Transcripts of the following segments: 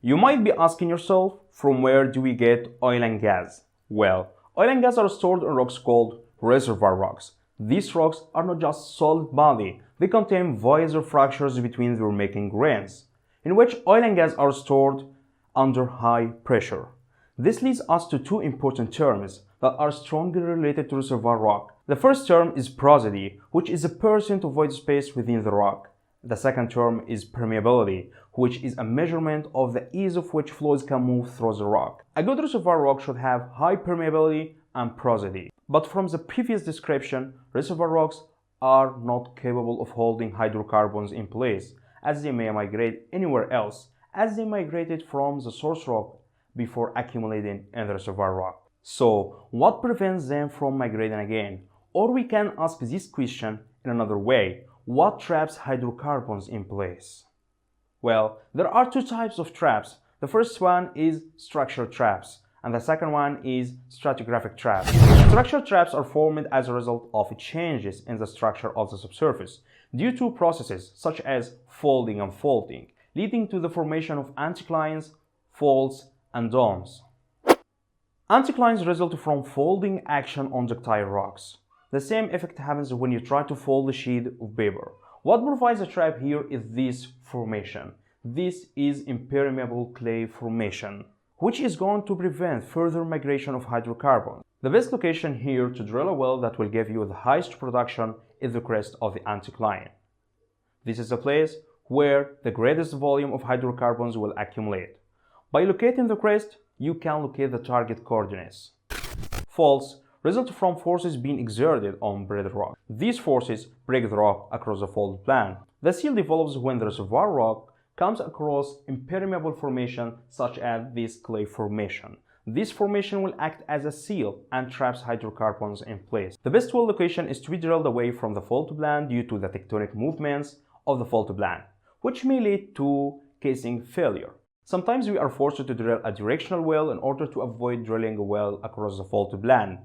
You might be asking yourself, from where do we get oil and gas? Well, oil and gas are stored in rocks called reservoir rocks. These rocks are not just solid body, they contain voids or fractures between their making grains, in which oil and gas are stored under high pressure. This leads us to two important terms that are strongly related to reservoir rock. The first term is porosity, which is a percent of void space within the rock. The second term is permeability, which is a measurement of the ease of which fluids can move through the rock. A good reservoir rock should have high permeability and porosity. But from the previous description, reservoir rocks are not capable of holding hydrocarbons in place, as they may migrate anywhere else, as they migrated from the source rock before accumulating in the reservoir rock. So, what prevents them from migrating again? Or we can ask this question in another way. What traps hydrocarbons in place? Well, there are two types of traps. The first one is structural traps, and the second one is stratigraphic traps. Structural traps are formed as a result of changes in the structure of the subsurface due to processes such as folding and faulting, leading to the formation of anticlines, faults, and domes. Anticlines result from folding action on ductile rocks. The same effect happens when you try to fold a sheet of paper. What provides a trap here is this formation. This is impermeable clay formation, which is going to prevent further migration of hydrocarbons. The best location here to drill a well that will give you the highest production is the crest of the anticline. This is a place where the greatest volume of hydrocarbons will accumulate. By locating the crest, you can locate the target coordinates. Faults result from forces being exerted on bedrock. These forces break the rock across the fault plane. The seal develops when the reservoir rock comes across impermeable formation such as this clay formation. This formation will act as a seal and traps hydrocarbons in place. The best well location is to be drilled away from the fault plane due to the tectonic movements of the fault plane, which may lead to casing failure. Sometimes we are forced to drill a directional well in order to avoid drilling a well across the fault plane.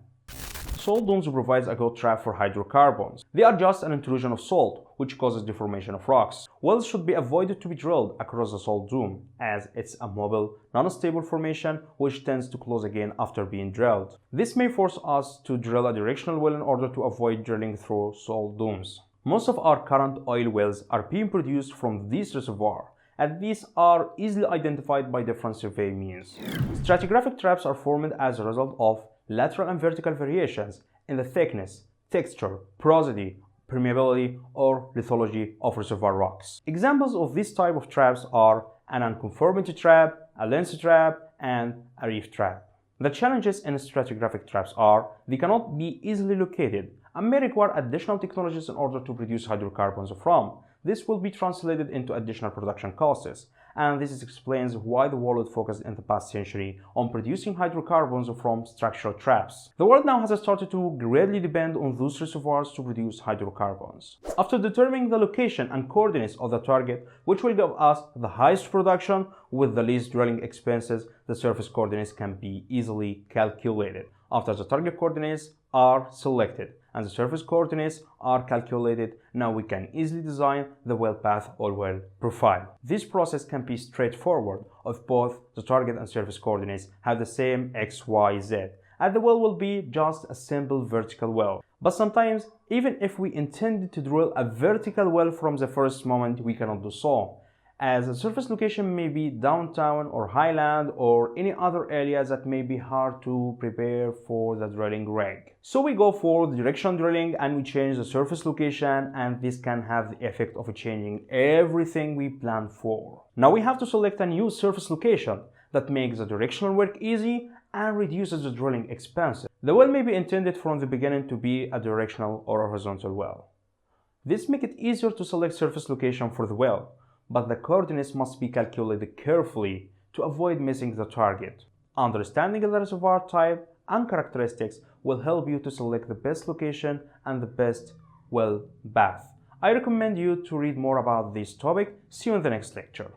Salt domes provide a good trap for hydrocarbons. They are just an intrusion of salt, which causes deformation of rocks. Wells should be avoided to be drilled across the salt dome, as it's a mobile, non-stable formation which tends to close again after being drilled. This may force us to drill a directional well in order to avoid drilling through salt domes. Most of our current oil wells are being produced from this reservoir, and these are easily identified by different survey means. Stratigraphic traps are formed as a result of lateral and vertical variations in the thickness, texture, porosity, permeability, or lithology of reservoir rocks. Examples of this type of traps are an unconformity trap, a lens trap, and a reef trap. The challenges in stratigraphic traps are they cannot be easily located and may require additional technologies in order to produce hydrocarbons from. This will be translated into additional production costs, and this explains why the world focused in the past century on producing hydrocarbons from structural traps. The world now has started to greatly depend on those reservoirs to produce hydrocarbons. After determining the location and coordinates of the target, which will give us the highest production with the least drilling expenses, the surface coordinates can be easily calculated. After the target coordinates are selected and the surface coordinates are calculated, now we can easily design the well path or well profile. This process can be straightforward if both the target and surface coordinates have the same x, y, z, and the well will be just a simple vertical well. But sometimes, even if we intended to drill a vertical well from the first moment, we cannot do so, as the surface location may be downtown or highland or any other area that may be hard to prepare for the drilling rig. So we go for the direction drilling and we change the surface location, and this can have the effect of changing everything we planned for. Now we have to select a new surface location that makes the directional work easy and reduces the drilling expenses. The well may be intended from the beginning to be a directional or a horizontal well. This makes it easier to select surface location for the well, but the coordinates must be calculated carefully to avoid missing the target. Understanding the reservoir type and characteristics will help you to select the best location and the best well path. I recommend you to read more about this topic. See you in the next lecture.